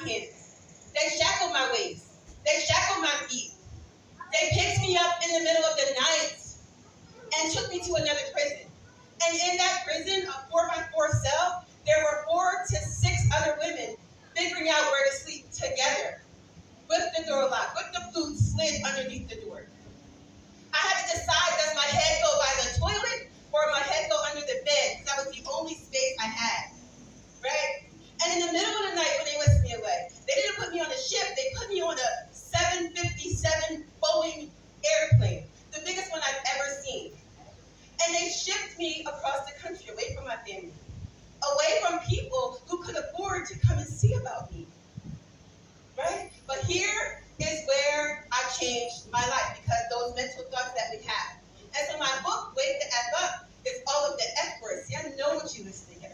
hands. They shackled my waist. They shackled my feet. They picked me up in the middle of the night and took me to another prison. And in that prison, a 4x4 cell, there were 4 to 6 other women figuring out where to sleep together, with the door locked, with the food slid underneath the door. I had to decide, does my head go by the toilet or my head go under the bed? Because that was the only space I had, right? And in the middle of the night when they whisked me away, they didn't put me on a ship. They put me on a 757 Boeing airplane, the biggest one I've ever seen. And they shipped me across the country, away from my family, away from people who could afford to come and see about me, right? But here is where I changed my life, because those mental thoughts that we have. And so my book, Wake the F Up, is all of the F words. See, I know what you was thinking.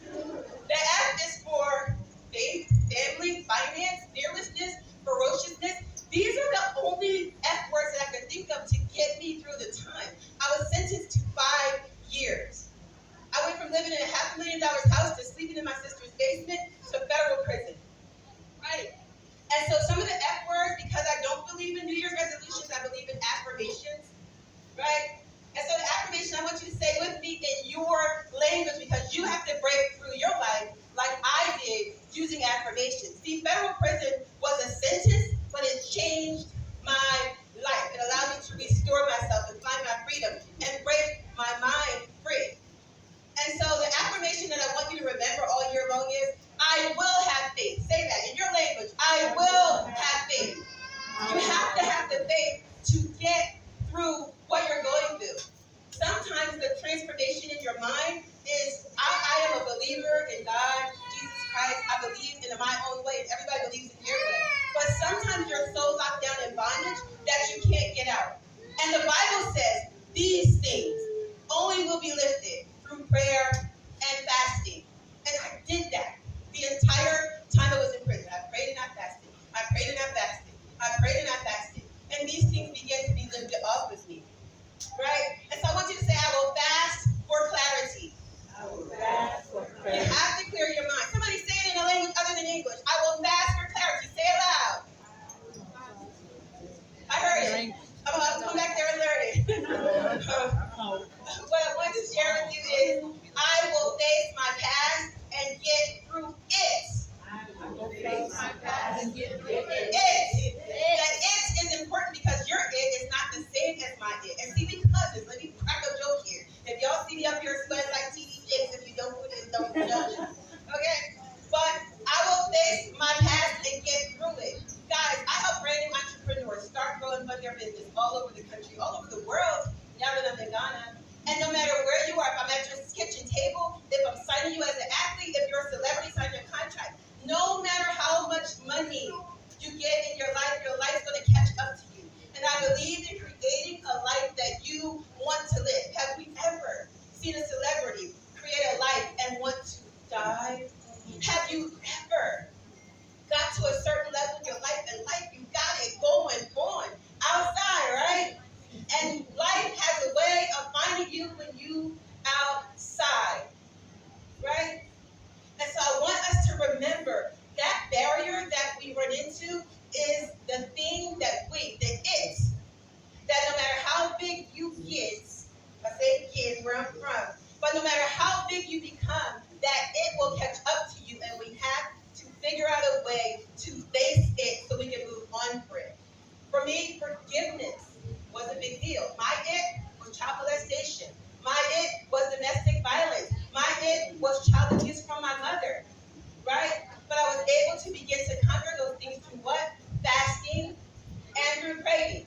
The F is for faith, family, finance, fearlessness, ferociousness. These are the only F words that I could think of to get me through the time. I was sentenced to 5 years. I went from living in a $500,000 house to sleeping in my sister's basement to federal prison, right? And so some of the F words, because I don't believe in New Year's resolutions, I believe in affirmations, right? And so the affirmation I want you to say with me in your language, because you have to break through your life like I did using affirmations. See, federal prison was a sentence, but it changed my life. It allowed me to restore myself and find my freedom and break my mind free. And so the affirmation that I want you to remember all year long is, I will have faith. Say that in your language. I will have faith. You have to have the faith to get through what you're going through. Sometimes the transformation in your mind is, I am a believer in God, Jesus Christ. I believe in my own way, and everybody believes in their way. But sometimes you're so locked down in bondage that you can't get out. And the Bible says these things only will be lifted through prayer and fasting. And I did that the entire time I was in prison. I prayed and I fasted. I prayed and I fasted. I prayed and I fasted. And these things began to be lifted off with me. Right? And so I want you to say, I will fast for clarity. I will fast for clarity. You have to clear your mind. Somebody say it in a language other than English. I will fast for clarity. Say it loud. I heard it. I'm going to come back there and learn it. What I want to share with you is, I will face my past and get through it. I will face my past and get through it. That it is important because your it is not the same as my it. And see, because let me crack a joke here. If y'all see me up here sweating like TD Jakes, if you don't do this, don't judge. Okay? But I will face my past and get through it. Guys, I help brand new entrepreneurs start, grow, and fund their business all over the country, all over the world. Now that I'm in Ghana. And no matter where you are, if I'm at your kitchen table, if I'm signing you as an athlete, if you're a celebrity, sign your contract. No matter how much money you get in your life's going to catch up to you. And I believe in creating a life that you want to live. Have we ever seen a celebrity create a life and want to die? Have you ever got to a certain level in your life and you got it going on outside, right? And life has a way of finding you when you outside, right? And so I want us to remember that barrier that we run into is the thing that that no matter how big you get, I say kids where I'm from, but no matter how big you become, that it will catch up to you, and we have to figure out a way to face it so we can move on for it. For me, forgiveness was a big deal. My it was child molestation. My it was domestic violence. My it was child abuse from my mother, right? But I was able to begin to conquer those things through what? Fasting and through praying.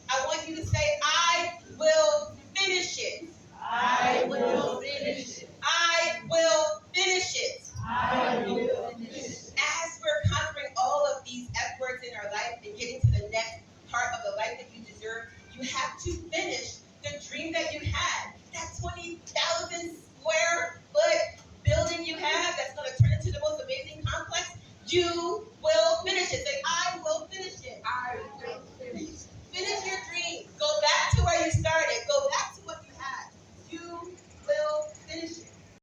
I want you to say, I will finish it. I will finish it. I will finish it. I will finish it. As we're conquering all of these F words in our life and getting to the next part of the life that you deserve, you have to finish the dream that you had. That 20,000 square foot building you have that's going to turn into the most amazing complex. You